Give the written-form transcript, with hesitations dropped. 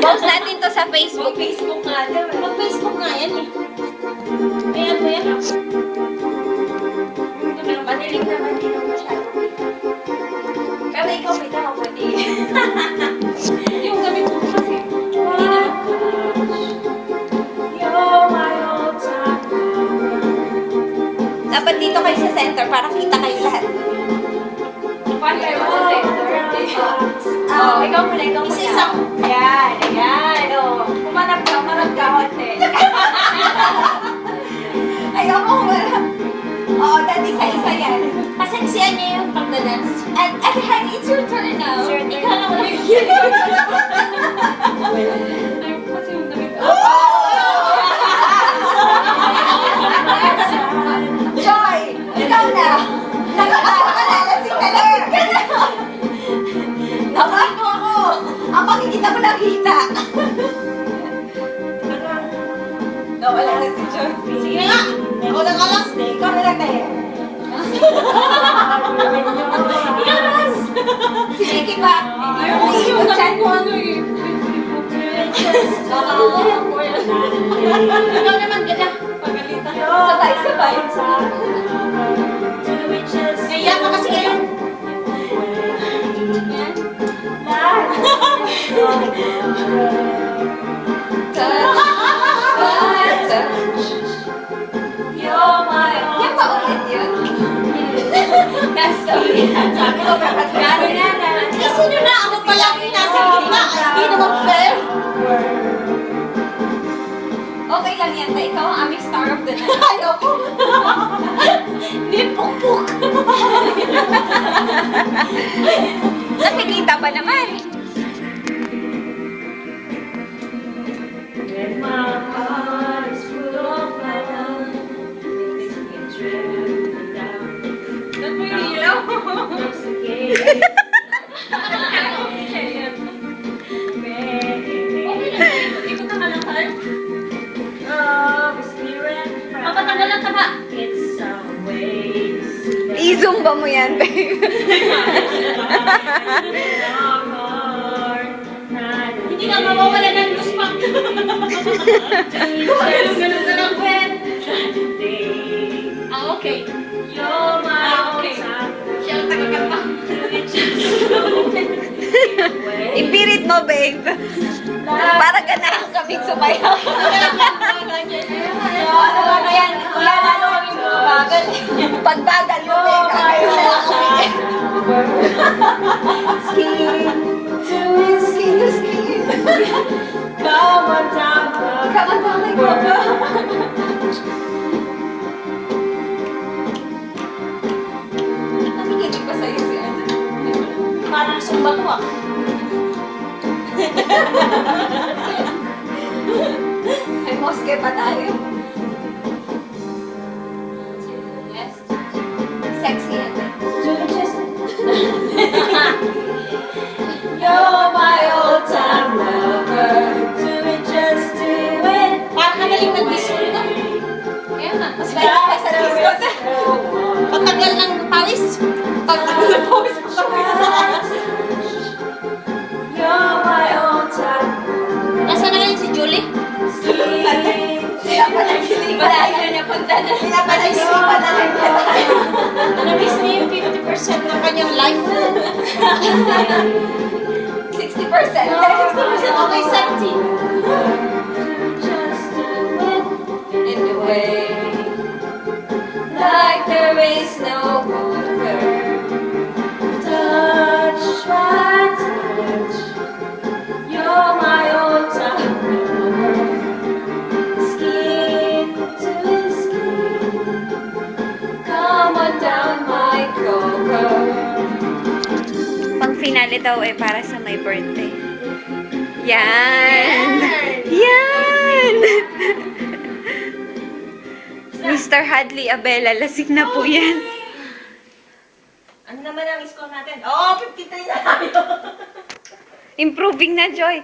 Post natin to sa Facebook. Mag-Facebook nga daw. Mag-Facebook nga yan eh. Ayan ba yan? Pero madilim naman, hindi naman masyado. Pero ikaw, may tao pati. Yung gamit mo kasi. Hindi naman. You're my old time. Dapat dito kayo sa center para kita kayo lahat. Paano tayo sa center? Ikaw muna, ikaw muna. Isa-isang. Ayan, ayan. Kumanap ka, konti. Ayoko wala. Oo, dati isa-isa yan. Pasaksiyan niya yung pagdadance. And honey, it's your turn now. Sure, Ikaw na wala. Kasi yung damit. Joy! Ikaw na! Nakakatawa ka na! Lasing ka na! Nabago ako! Ang pakikita mo lang hita! Nawala na si Joy. Sige nga! Ako lang alas. Ikaw na lang tayo. Ikaw na! Sige pa. Iikot dyan. Ikaw naman, ganda. Pagalitan. Sabay-sabay. Kaya ka kasi kayo. You're my own. Yan pa ulit yun. Nasa ulit. Sabi ko, gano'n yan. Sino na? Ako pala yung nasa gitna. Hindi naman fair. Okay lang yan. Ikaw ang aming star of the night. Ayoko. Hindi pukpuk. Nakikita ba naman? When my heart is full of love, it's been driven down. Ba't mo yung ilaw? Just a game. Ikot na lang tayo. Love is near and far. Mapatagal lang ka ba? It's always I-zumba mo yan, babe. Hindi ka mawawala ng luspak. Ganun na lang, Ben. Ah, okay. You're my okay. Siya ang tagakanta. Ipirit mo, babe. Para ganahan kaming sumayaw. Ano yan? Kuya, lalo kaming bumabagal. Pagbagal mo, babe. Skin to skin. Come on down. Come on, my God. Nakikinig pa sa'yo si ano? Parang sumba ko ah. Ay, moske pa tayo. Yes. Sexy yan. You're my old time lover. Do it, just do it. Parang kagaling nag-disco na. Kaya nga. Mas galing pa sa disco. Patagal ng pawis. Pagtagal ng pawis ko sa You're my old time. Nasaan na ngayon si Julie? Malayo niya punta na. Pinapanaisipan na lang niya tayo. Na-miss niya yung 50% ng kanyang life. 60%. 60%. Okay, 70. Just do it In the way, like there is no other. touch, my touch. You're my old time lover. Skin to skin. Come on down, my cover. Pang finale daw eh, para sa my birthday. Yan! Yan! Mr. Hadley Abela, lasing na po yan. Ano naman ang score natin? Oh, 53 na tayo. Improving na, Joy.